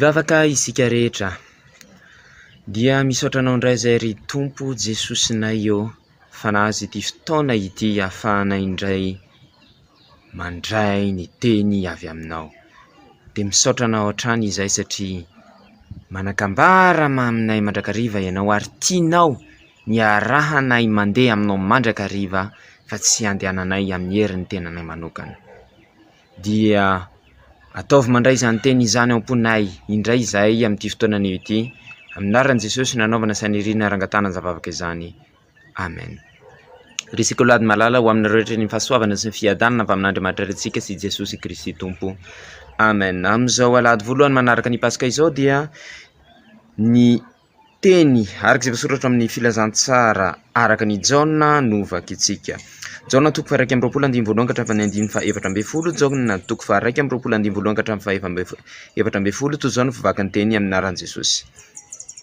Ivavaka isika rehetra dia misaotra anao indray izay ry Tompo Jesosynay eo fa nahazo ity fotoana ity ahafahana indray mandray ny teny avy aminao. Dia misaotra anao hatrany izay satria manakambara aminay mandrakariva ianao ary tianao ny arahanay mandeha aminao mandrakariva fa tsy andehananay amin'ny herin'ny tenanay manokana. Dia ataovy mandray izany teny izany ao am-ponay indray izahay amin'ity fotoana ity. Aminaran'i Jesosy nanaovana sanirina rangatana zavavaka izany. Amen. Risikolady malala ho aminareo rehetra ny fahasoavana sy ny fiadanana avy amin'Andriamanitra rentsika sy Jesosy Kristy Tompo. Amen. Amin'izao alahady voalohany manaraka ny Pasika izao dia ny teny arak'izay voasoratra amin'ny filazantsara araka ny Jaona no vakitsika. Jaona toko faha 1:2-4 Jaona toko faha 1:2-4 toy izao no fivakan'ny teny amin'ny anaran'i Jesosy.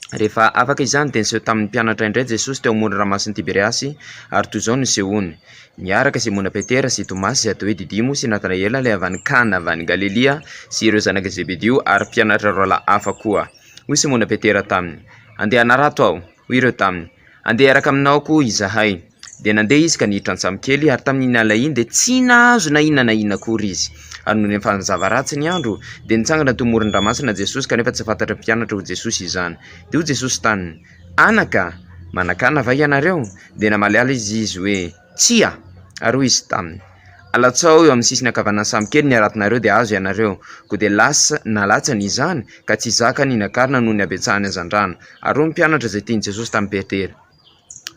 Rehefa afaka izany dia niseho tamin'ny mpianatra indray Jesosy teo amoron'ny ranomasin'i Tiberiasy ary toy izao no nisehony. Niaraka Simona Petera sy Tomasy izay atao hoe Didimo sy Natanaela ilay avy any Kana avy any Galilea sy ireo zanaka Zebedio ary mpianatra roalahy hafa koa. Hoy Simona Petera taminy, andeha hanarato aho. Hoy ireo taminy, andeha araka aminao koa izahay. Dia nandeha izy ka niditra an-tsampy kely ary tamin'iny alina iny dia tsy nahazo na inona akory izy. Ary noho ny fanazava ratsy ny andro dia nitsangana teo amoron-dranomasina Jesosy kanefa tsy fantatra mpianatra ho Jesosy izany. Dia hoy Jesosy taminy, anaka, manakana va ianareo? Dia namaliala izy hoe, tsia. Ary hoy izy taminy, alatsao eo amin'ny sisiny ankavanan'ny sambo kely ny aratinareo dia azo ianareo. Koa dia nalatsany izany ka tsy zakany inakarina noho ny abetsahany azan-drano. Ary hoy mpianatra izay tiany Jesosy tamin'ny Petera,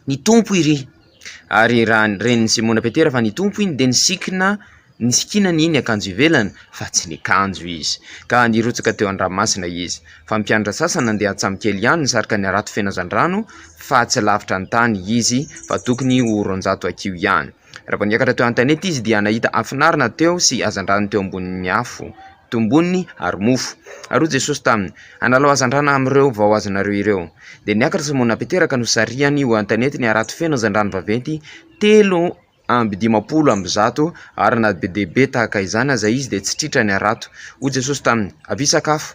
ny tompo iry. Ary raha reniny Simona Petera fa ny tompo iny dia nisikinany iny akanjo ivelany fa tsy nikanjo izy. Ka nirotsaka teo an-dranomasina izy. Fa mpianatra sasany nandeha an-tsampokely ihany nisarika ny arato feno azan-drano fa tsy lavitra ny tany izy fa tokony ho 200 akiho ihany. Raha niakatra teo an-tanety izy dia nahita afinarina teo sy azan-drano teo ambonin'ny afo, teo amboniny ary mofo. Ary hoy Jesosy taminy, analao azan-drano amin'ireo vao azonareo ireo. Dia niakatra Simona Petera ka nosariany ho an-tanety ny arato feno azan-drano vaventy 350 ary na be dehibe tahaka izany aza izy dia tsy tritra ny arato. Hoy Jesosy taminy, avy sakafo.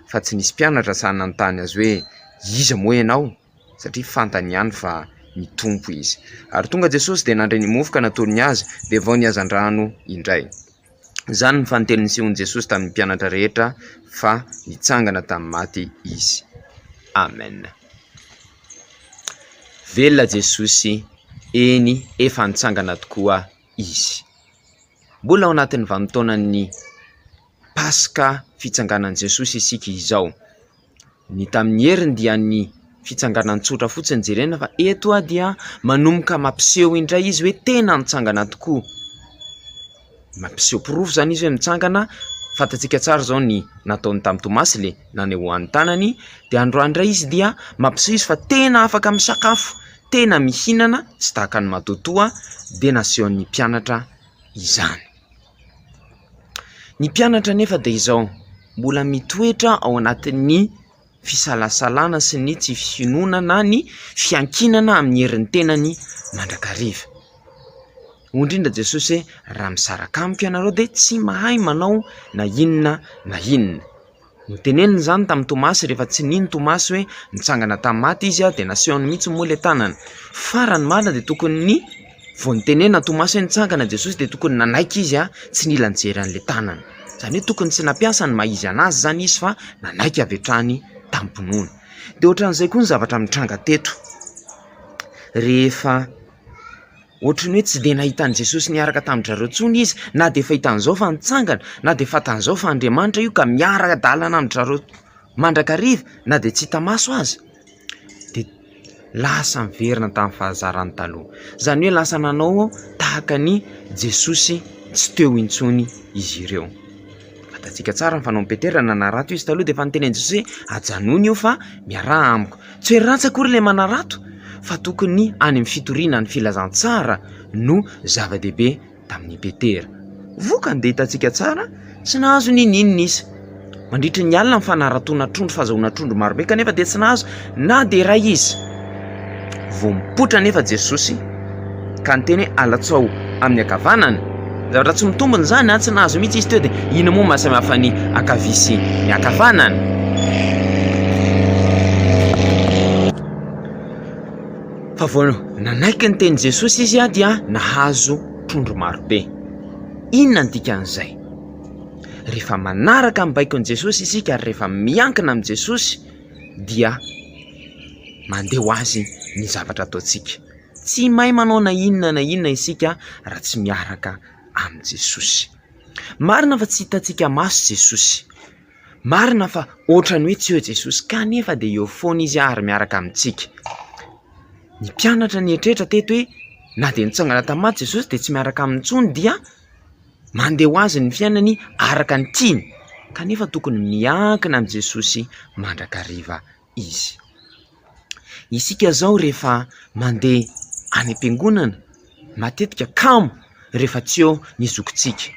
Fa tsy nisy mpianatra sahy nanontany azy hoe, iza moa ianao? Satria fantany ihany fa ny tompo izy. Ary tonga Jesosy dia nandray ny mofo ka natolony azy dia vao ny azan-drano indray. Izany ny fanonteniny nisehon'i Jesosy tamin'ny mpianatra rehetra fa nitsangana tamin'ny maty izy. Amen. Velona Jesosy, eny efa nitsangana tokoa izy. Mbola ao anatin'ny vanim-potoanan'ny Pasika fitsanganan'i Jesosy isika izao. Ny tamin'ny heriny dia ny fitsanganan tsotra fotsiny jerena fa eto dia manomboka mampiseho indray izy hoe tena nitsangana tokoa. Mampiseho pirofo zany izy hoe mitsangana. Fantatsika tsara zao ny nataony tamin'ny Tomasy le nanehoan'ny tanany. Dia androany indray izy dia mampiseho izy fa tena afaka misakafo, tena mihinana, tsy tahaka ny matotoa. Dia nasehon'ny mpianatra izany. Ny mpianatra nefa dia izao mbola mitoetra ao anatin'ny fisalasalana sy ny tsy finonana ny fiankinana amin'ny herin'ny tenany mandrakariva. Indrindra Jesosy hoe raha misaraka amiko ianareo dia tsy mahay manao na inona na inona. Noteneniny izany tamin'ny Tomasy rehefa tsy nino Tomasy hoe nitsangana tamin'ny maty izy dia nasehony mihitsy moa ilay tanana. Farany marina dia tokony ny vao nitenena Tomasy hoe nitsangana Jesosy dia tokony nanaiky izy tsy nila nijery an'ilay tanana. Izany hoe tokony tsy nampiasa ny maizy anazy zany izy fa nanaiky avy hatrany tampinoana. Dia ohatran'izay koa ny zavatra mitranga teto. Rehefa ohatrany hoe tsy dia nahitan'i Jesosy niaraka tamin-drareo tsony izy, na dia fahitan'izao fa nitsangana, na dia fatan'izao fa Andriamanitra io ka miaraka dalana amin-drareo mandrakariva, na dia tsy hita maso aza, dia lasa miverina tamin'ny fahazarany taloha. Izany hoe lasa nanao tahaka ny Jesosy tsy teo intsony izy ireo. Fantatsika tsara ny fanaon'i Petera nanarato izy taloha dia fa nitenen'i Jesosy hoe ajanony io fa miaraha amiko. Tsy hoe ratsy akory ilay manarato, fa tokony any amin'ny fitoriana ny filazantsara no zava-dehibe tamin'ny Petera. Voka ndeha hitantsika tsara tsy nahazo ninina izy. Mandritry ny alina ny fanaratona trondro, fahazahoana trondro marobe kanefa dia tsy nahazo na dia iray izy. Vao mipotra nefa Jesosy ka niteny hoe alatsao amin'ny ankavanana zavatra tsy mitombony zany tsy nahazo mihitsy izy teo dia ino moa mahasamihafa ny akavia sy ny akavanany. Fa vao nanaiky ny teny Jesosy izy dia nahazo trondro marobe. Inona ny dikan'izay? Rehefa manaraka amin'ny baikon'i Jesosy isika ary rehefa miankina amin'i Jesosy dia mandeha ho azy ny zavatra ataontsika. Tsy mahay manao na inona isika raha tsy miaraka amin'i Jesosy. Marina fa tsy hitantsika maso Jesosy. Marina fa ohatrany hoe tsy eo Jesosy kanefa dia eo foana izy ary miaraka amintsika. Ny mpianatra ny eritreretra teto hoe na dia nitsangana tamaty Jesosy dia tsy miaraka amin'intsony dia mandeha ho azy ny fiainany araka ny tiany. Kanefa tokony miankina amin'i Jesosy mandrakariva izy. Isika zao rehefa mandeha any am-piangonana matetika kamo rehefa tsy eo ny zokintsika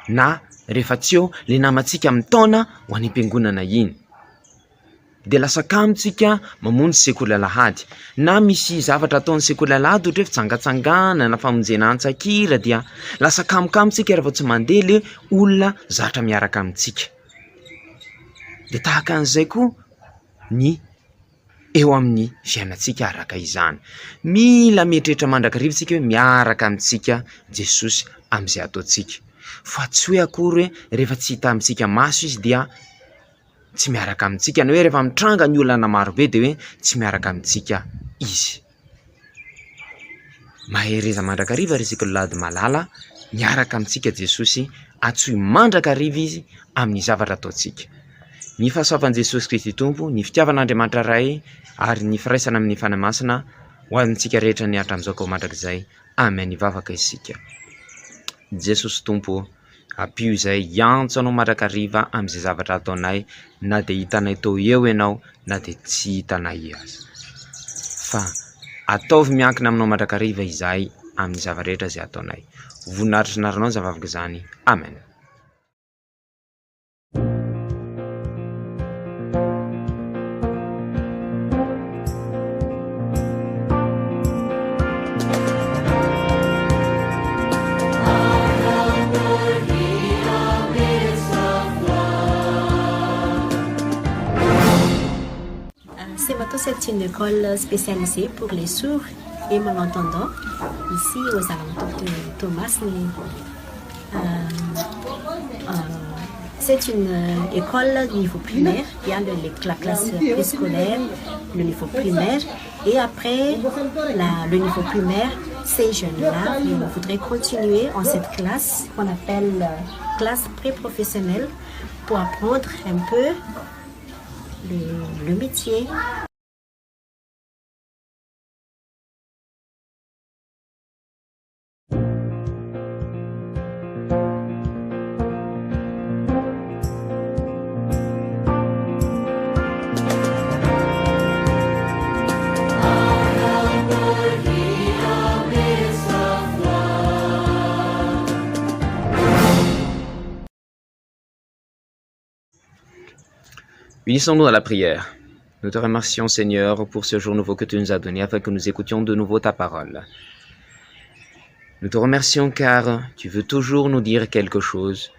na rehefa tsy eo le namantsika amin'ny taona ho any am-piangonana iny. Dia lasa kamontsika mamono sekoly alahady na misy zavatra ataon'ny sekoly alahady ohatra hoe fitsangatsangana na famonjena antsakira dia lasa kamokamontsika rehefa tsy mandeha le olona zatra miaraka amintsika. Dia tahaka an'izay koa ny eo amin'ny fiainantsika araka izany. Mila mieritreritra mandrakariva isika hoe miaraka amintsika Jesosy amin'izay ataontsika. Fa tsy hoe akory hoe rehefa tsy hita amintsika maso izy dia tsy miaraka amintsika, na hoe rehefa mitranga ny olana marobe dia hoe tsy miaraka amintsika izy. Mahereza mandrakariva resika lady malala miaraka amintsika Jesosy atsoy mandrakariva izy amin'ny zavatra ataontsika. Ny fahasoavan'i Jesosy Kristy Tompo, ny fitiavan'Andriamanitra Ray ary ny firaisana amin'ny fanamasina ho antsika rehetra ny hatramin'izao ka ho mandrakizay. Amen. Ivavaka isika. Jesosy Tompo, ampio izay hiantso anao mandrakariva amin'izay zavatra ataonay, na dia hitanay tao eo ianao na dia tsy hitanay aza. Fa ataovy miankina aminao mandrakariva izahay amin'ny zava-rehetra izay ataonay. Voninahitra sy naranao zavavaka izany. Amen. C'est une école spécialisée pour les sourds et malentendants, ici aux alentours de Thomas. C'est une école de niveau primaire. Il y a la classe préscolaire, le niveau primaire, et après le niveau primaire, ces jeunes-là voudraient continuer en cette classe qu'on appelle classe pré-professionnelle pour apprendre un peu le métier. Unissons-nous à la prière. Nous te remercions, Seigneur, pour ce jour nouveau que tu nous as donné afin que nous écoutions de nouveau ta parole. Nous te remercions car tu veux toujours nous dire quelque chose.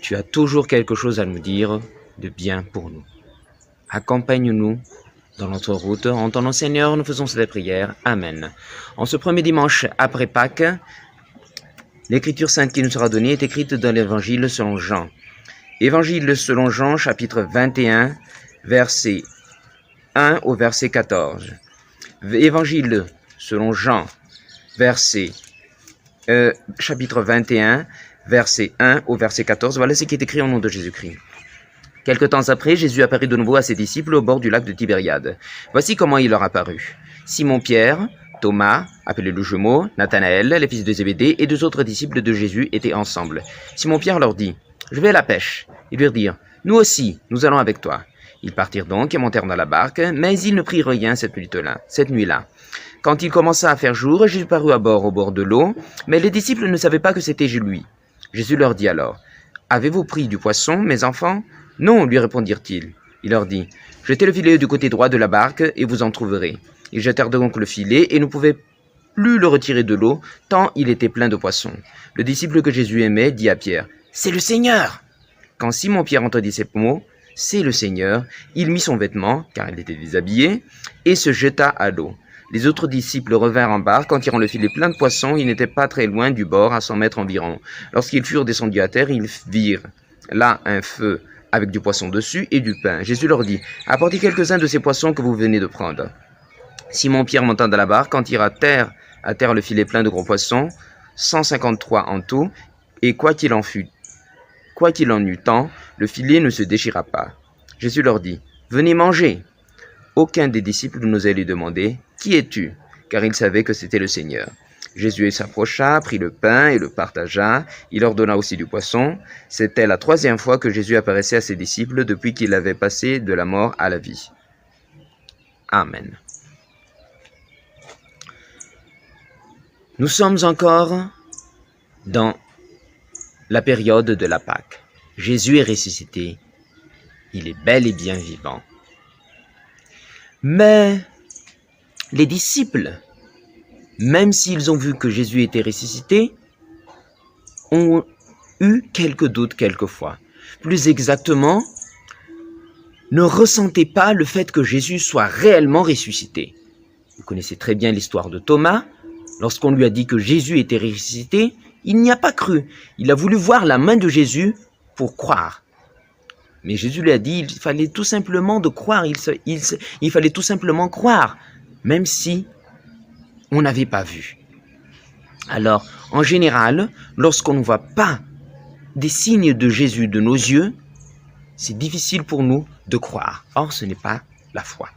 Tu as toujours quelque chose à nous dire de bien pour nous. Accompagne-nous dans notre route. En ton nom, Seigneur, nous faisons cette prière. Amen. En ce premier dimanche après Pâques, l'écriture sainte qui nous sera donnée est écrite dans l'évangile selon Jean. Évangile selon Jean, chapitre 21, verset 1 au verset 14. Évangile selon Jean, chapitre 21, verset 1 au verset 14. Voilà ce qui est écrit au nom de Jésus-Christ. Quelque temps après, Jésus apparut de nouveau à ses disciples au bord du lac de Tibériade. Voici comment il leur apparut. Simon-Pierre, Thomas, appelé le jumeau, Nathanaël, les fils de Zébédée, et deux autres disciples de Jésus étaient ensemble. Simon-Pierre leur dit: « Je vais à la pêche. » Ils lui dirent: « Nous aussi, nous allons avec toi. » Ils partirent donc et montèrent dans la barque, mais ils ne prirent rien cette nuit-là. Quand il commença à faire jour, Jésus parut au bord de l'eau, mais les disciples ne savaient pas que c'était lui. Jésus leur dit alors: « Avez-vous pris du poisson, mes enfants ? » « Non, lui répondirent-ils. Il leur dit: « Jetez le filet du côté droit de la barque et vous en trouverez. » Ils jetèrent donc le filet et ne pouvaient plus le retirer de l'eau, tant il était plein de poissons. Le disciple que Jésus aimait dit à Pierre, « C'est le Seigneur !» Quand Simon-Pierre entendit ces mots, « C'est le Seigneur », il mit son vêtement, car il était déshabillé, et se jeta à l'eau. Les autres disciples revinrent en barque. En tirant le filet plein de poissons, ils n'étaient pas très loin du bord, à 100 mètres environ. Lorsqu'ils furent descendus à terre, ils virent là un feu avec du poisson dessus et du pain. Jésus leur dit, « Apportez quelques-uns de ces poissons que vous venez de prendre. » Simon-Pierre monta dans la barque, en tira à terre le filet plein de gros poissons, 153 en tout, et quoi qu'il en eût tant, le filet ne se déchira pas. Jésus leur dit, « Venez manger. » Aucun des disciples n'osait lui demander, « Qui es-tu » car il savait que c'était le Seigneur. Jésus s'approcha, prit le pain et le partagea. Il leur donna aussi du poisson. C'était la 3e fois que Jésus apparaissait à ses disciples depuis qu'il avait passé de la mort à la vie. Amen. Nous sommes encore dans la période de la Pâque. Jésus est ressuscité. Il est bel et bien vivant. Mais les disciples, même s'ils ont vu que Jésus était ressuscité, ont eu quelques doutes quelquefois. Plus exactement, ne ressentaient pas le fait que Jésus soit réellement ressuscité. Vous connaissez très bien l'histoire de Thomas. Lorsqu'on lui a dit que Jésus était ressuscité, il n'y a pas cru. Il a voulu voir la main de Jésus pour croire. Mais Jésus lui a dit, il fallait tout simplement de croire, il fallait tout simplement croire, même si on n'avait pas vu. Alors, en général, lorsqu'on ne voit pas des signes de Jésus de nos yeux, c'est difficile pour nous de croire. Or, ce n'est pas la foi.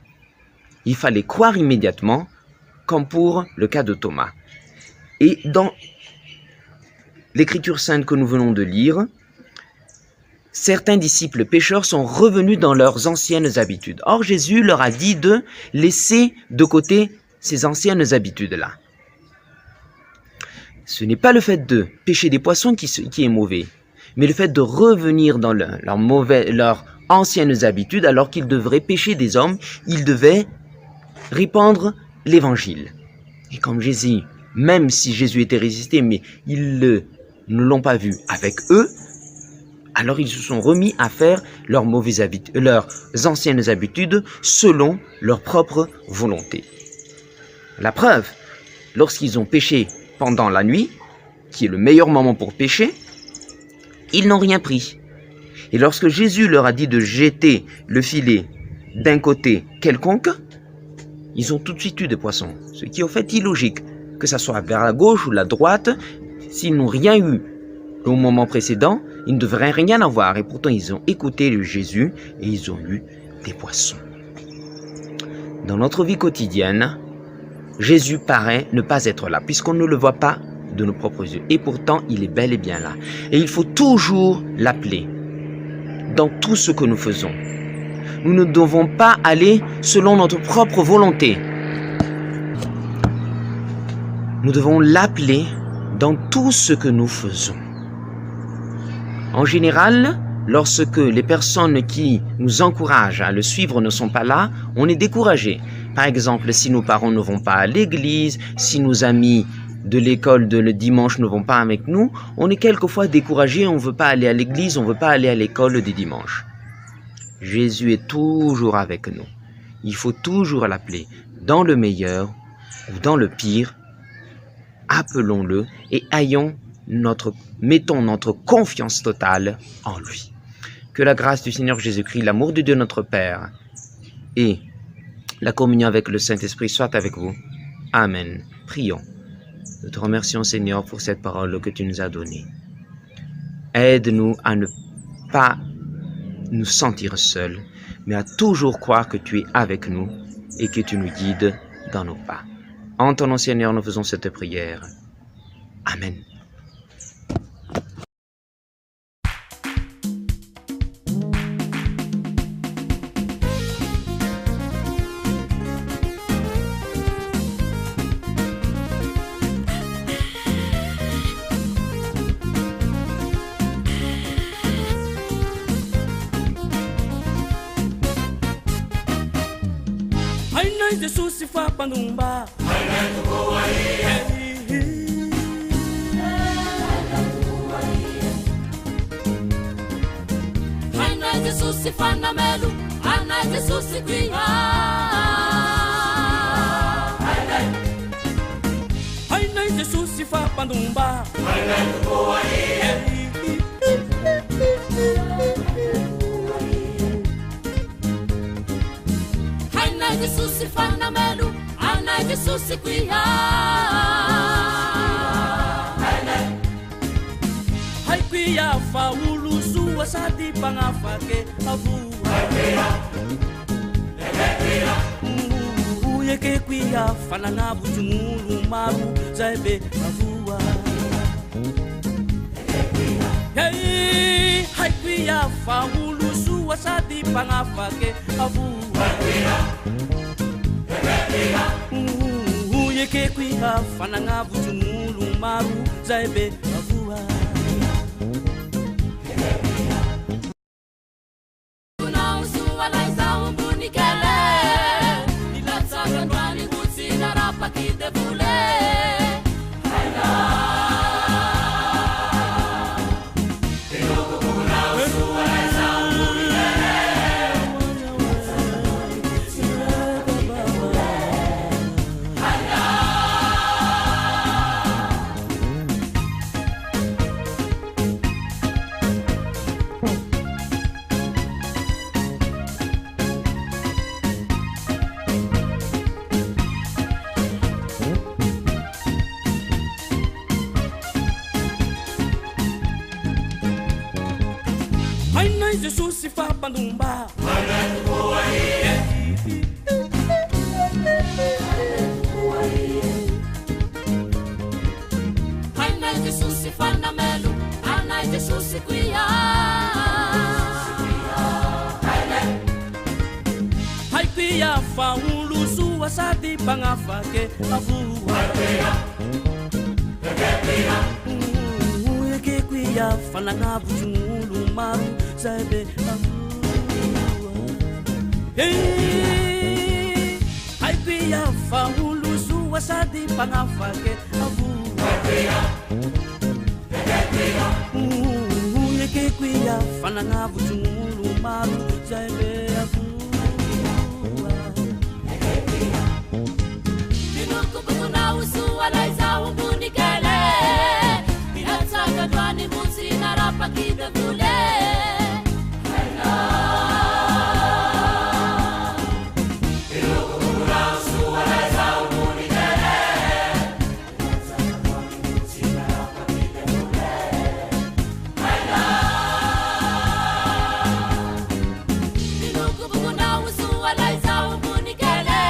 Il fallait croire immédiatement, comme pour le cas de Thomas. Et dans l'Écriture sainte que nous venons de lire, certains disciples pécheurs sont revenus dans leurs anciennes habitudes. Or, Jésus leur a dit de laisser de côté ces anciennes habitudes-là. Ce n'est pas le fait de pêcher des poissons qui est mauvais, mais le fait de revenir dans leurs anciennes habitudes alors qu'ils devraient pêcher des hommes, ils devaient répandre l'évangile. Et comme Jésus, même si Jésus était ressuscité, mais ils ne l'ont pas vu avec eux, alors ils se sont remis à faire leurs anciennes habitudes selon leur propre volonté. La preuve, lorsqu'ils ont pêché pendant la nuit, qui est le meilleur moment pour pêcher, ils n'ont rien pris. Et lorsque Jésus leur a dit de jeter le filet d'un côté quelconque, ils ont tout de suite eu des poissons. Ce qui est au fait illogique, que ça soit vers la gauche ou la droite, s'ils n'ont rien eu au moment précédent, ils ne devraient rien avoir. Et pourtant, ils ont écouté Jésus et ils ont eu des poissons. Dans notre vie quotidienne, Jésus paraît ne pas être là, puisqu'on ne le voit pas de nos propres yeux. Et pourtant, il est bel et bien là. Et il faut toujours l'appeler dans tout ce que nous faisons. Nous ne devons pas aller selon notre propre volonté. Nous devons l'appeler dans tout ce que nous faisons. En général, lorsque les personnes qui nous encouragent à le suivre ne sont pas là, on est découragé. Par exemple, si nos parents ne vont pas à l'église, si nos amis de l'école le dimanche ne vont pas avec nous, on est quelquefois découragé, on ne veut pas aller à l'église, on ne veut pas aller à l'école du dimanche. Jésus est toujours avec nous. Il faut toujours l'appeler. Dans le meilleur ou dans le pire, appelons-le et mettons notre confiance totale en lui. Que la grâce du Seigneur Jésus-Christ, l'amour de Dieu notre Père et la communion avec le Saint-Esprit soit avec vous. Amen. Prions. Nous te remercions, Seigneur, pour cette parole que tu nous as donnée. Aide-nous à ne pas nous sentir seuls, mais à toujours croire que tu es avec nous et que tu nous guides dans nos pas. En ton nom, Seigneur, nous faisons cette prière. Amen. Jesus fa panumba Jesus fanamelo ana Jesus guia ai nei Jesus fa pandumba ai nei boa ai nei Jesus fanamelo ana Jesus guia ai guia fa sadi pangafake avua yeke kuia fananga bujungulu maru zaibe avua hey hai kuia faulu suwa sadi pangafake avua yeke kuia fananga bujungulu maru zaibe avua Jesus se fa pandumba ai nei Jesus se fa namelo ai Jesus se guia ai guia fa lusu asadi pangafake avua ke guia fa na bujulu maru zaibe avua hey ai guia fa lusu asadi pangafake avua ke guia fa na bujulu maru zaibe avua Dinuku buna usu alaiza ubunikele Bihataka twani musi narapa kide vule Dinuku buna usu alaiza ubunikele Bihataka twani musi narapa kide vule Dinuku buna usu alaiza ubunikele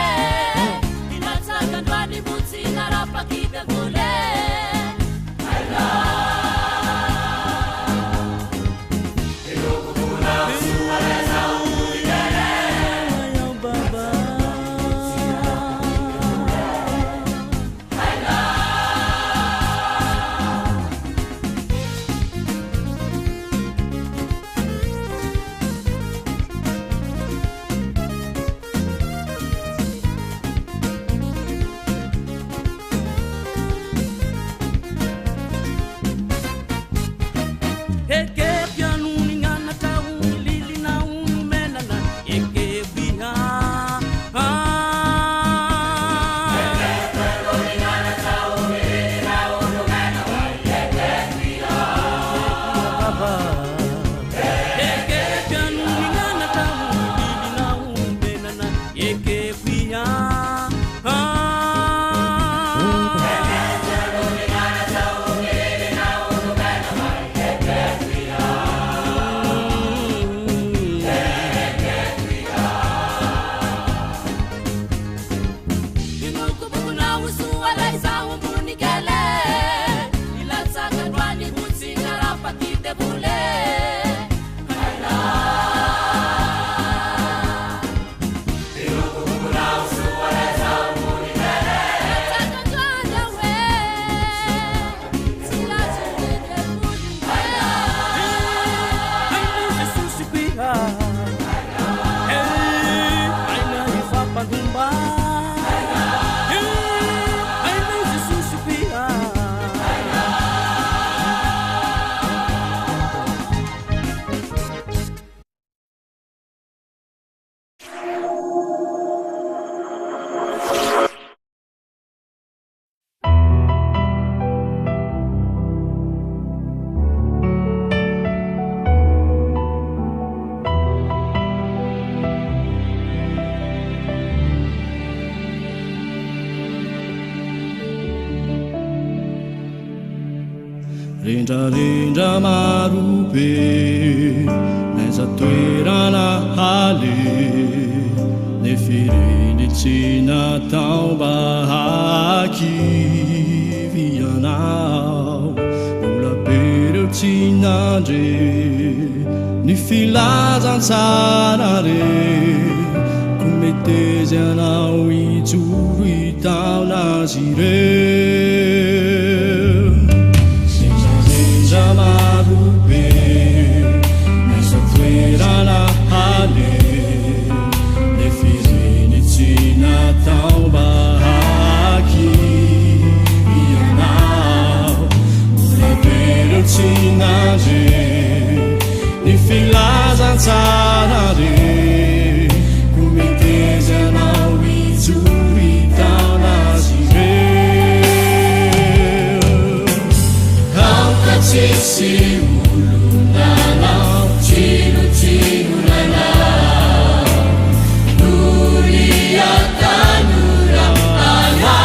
Bihataka twani musi narapa kide vule rendrarendra marobe naiza toerana hale le fireny tsy natao mba hakivy anao ola be reo tsy nandre ny filazantsara re kometezy anao ijoro itaonazy reo zendrarendra marobe naiza toerana hale le fireny tsy natao mba hakivy anao ola be reo tsy nandre ny filazantsara re kometezy anao ijoro itaonazy reo aoka tsisy olonanao tsinotsinonanao noria tanora anao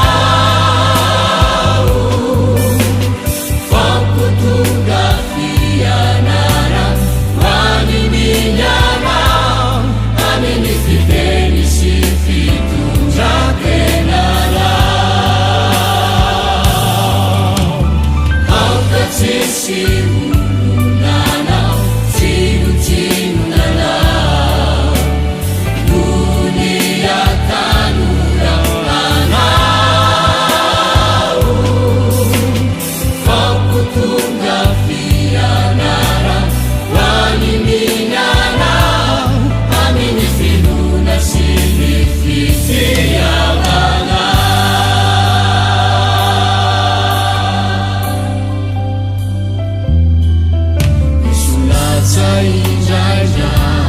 fampotonga fianara maniminyana aminy fiteny sy fitondratenarao aoka tsisy olonanao tsinotsinonanao nolia tanora anao fampotonga fianara maniminyana aminy filona sy ny fitiavana misolatsa indraindray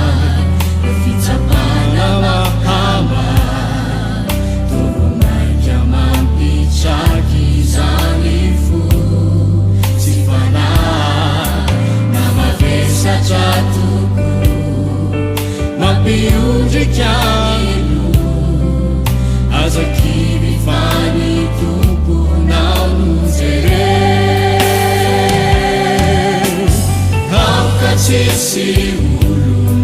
fitsapana mahamba toromaika mampitraky zany fo tsy fanahy na mavesatra toko mampiondrikano azakivy fany tomponao nozereo aoka tsisy olo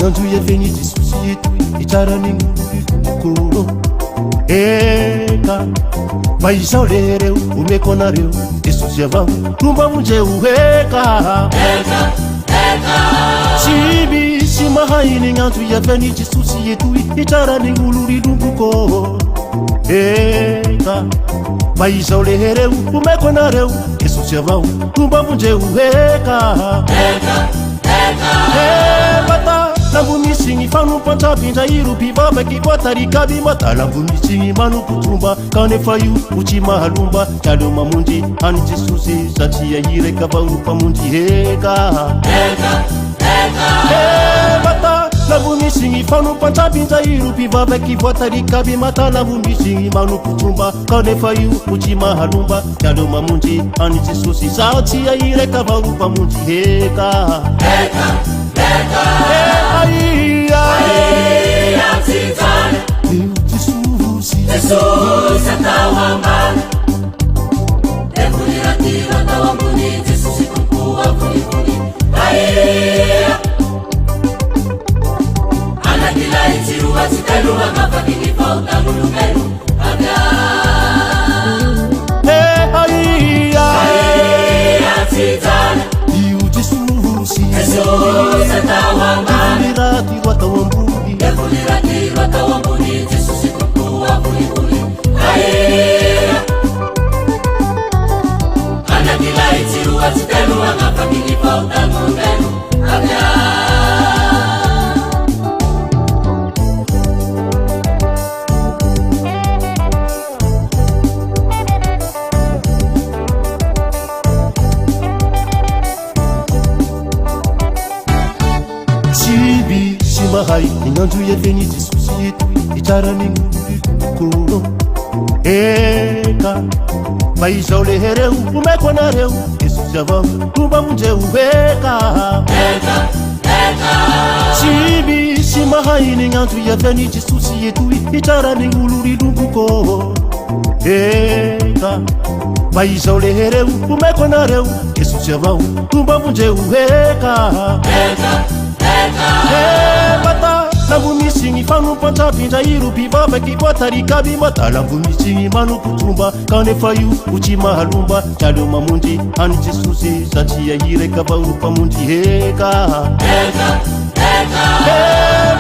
Nanjo evenity susieto itarany ngolo eka maizao lereo omeko anareo esozy avao romba monjeo eka tsy misy mahainy gn'andro evenity susieto itarany ngolo rilomboko eka maizao lereo omeko anareo esozy avao romba monjeo eka bata lambo misy gny fanompantraby indra iro bivavaky koa tarikaby mata lambo misy gny manompotromba kanefa io ho tsy mahalomba tialeo mamonjy any jesosy satria ireka avao mpamonjy heka bata lambo misy gny fanompantraby indra iro bivavaky koa tarikaby mata lambo misy gny manompotromba kanefa io ho tsy mahalomba tialeo mamonjy any jesosy satria ireka avao mpamonjy heka Jesus atau ambana Ekuliratiwa atau ambuni Jesus ikukua kuni Aia Anak gila itiruwa siteluwa Ngapakini pauta ngulumelu Abya Aia titana Jesus atau ambana Ekuliratiwa atau ambuni Jesus ikukua kuni Aia Anak gila itiruwa siteluwa Ngapakini pauta ngulumelu Abya Mahai inandro evenity susieto itarany ngolo eka maizao lehereo omeko anareo esozy avao romba monjeo eka tsy misy mahainy gn'andro evenity susieto itarany ngolo rilomboko eka maizao lehereo omeko anareo esozy avao romba monjeo eka bata lambo misy gny fanompantraby indra iro bivavaky koa tarikaby mata lambo misy gny manompotromba kanefa io ho tsy mahalomba tialeo mamonjy any jesosy satria ireka avao mpamonjy heka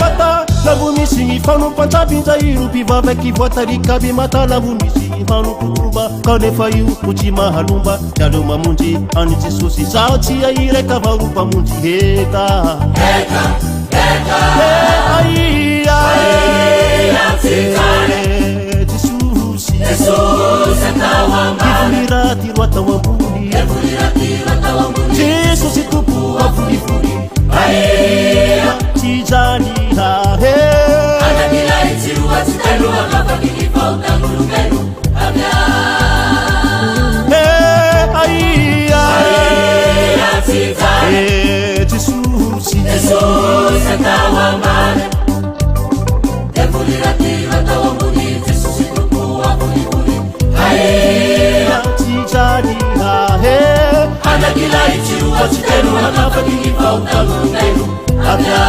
bata lambo misy gny fanompantraby indra iro bivavaky koa tarikaby mata lambo misy gny manompotromba kanefa io ho tsy mahalomba tialeo mamonjy any jesosy satria ireka avao mpamonjy heka Jesus atau ambana Jesus itupu afuri Aia tijani hahe Anak gila itiruwa siteluwa Ngapakini pauta ngulumelu Abya Aia tijani Jesus atau ambana Ekuliratiwa atau ambuni Jesus ikukua kuni Aia tijani hahe Anak gila itiruwa siteluwa Ngapakini pauta ngulumelu Abya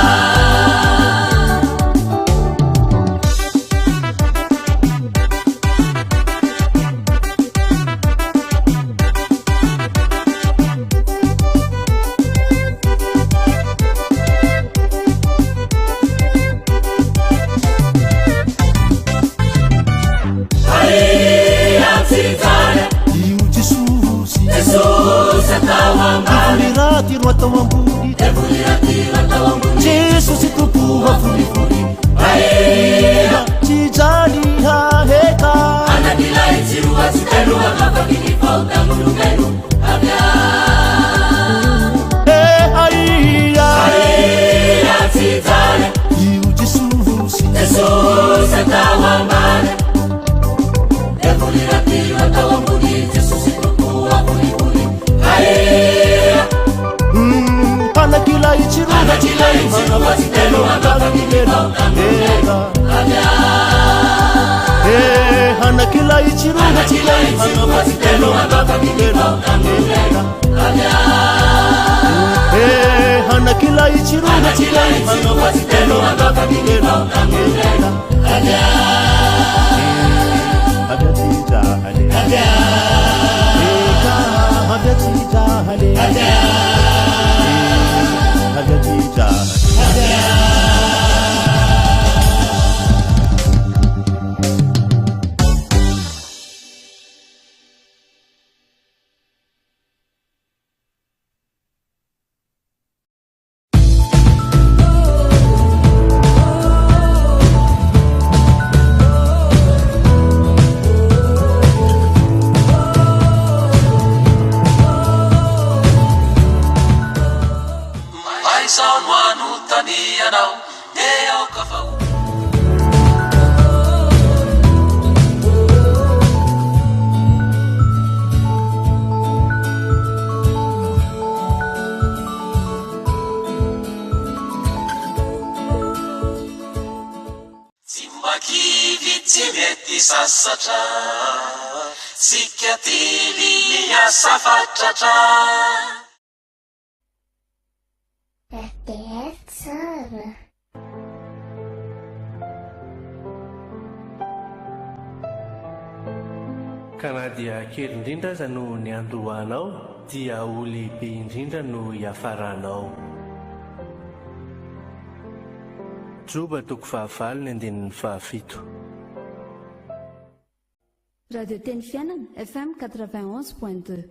Jesus itupu afuri Aia tijani haheka Anak gila itiruwa siteluwa Ngapakini pauta Kanadia kely indrindra aza no niandohanao dia ho lehibe indrindra no hiafaranao. Joba toko fahavalo ny andinin'ny fahafito. Radio Teny Fiainana FM 91.2.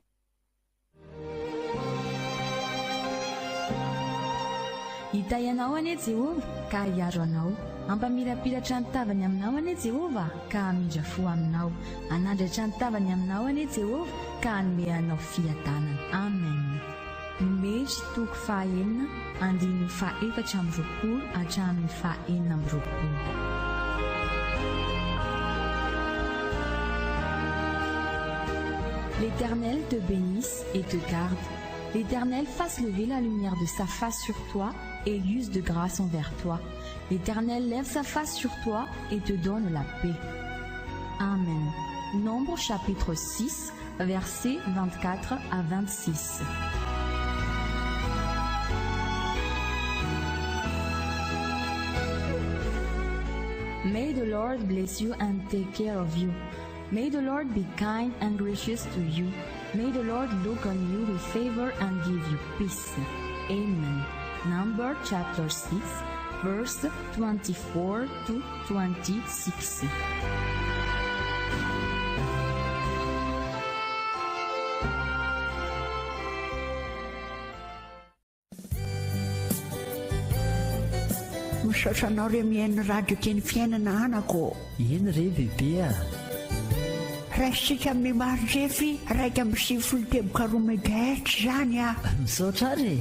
Hita ianao anie Jehova ka hiaro anao, ampamirapiratra ny tavany aminao anie Jehova ka hamindra fo aminao, anandratra ny tavany aminao anie Jehova ka hanome anao fiadanana. Amen. Mery toko fahaenina andininy fahaefatra amby roapolo hatramin'ny fahaenina amby roapolo. L'Éternel te bénisse et te garde. L'Éternel fasse lever la lumière de sa face sur toi et use de grâce envers toi. L'Éternel lève sa face sur toi et te donne la paix. Amen. Nombre chapitre 6, versets 24 à 26. May the Lord bless you and take care of you. May the Lord be kind and gracious to you. May the Lord look on you with favor and give you peace. Amen. Number chapter 6, verse 24 to 26. Misaotranao re mihaino radio Teny Fiainana anako. Eny re bebe a. Raisitsika amin'ny marindrefy 1.7 teboka 2 megahertz zany a. Misaotra re.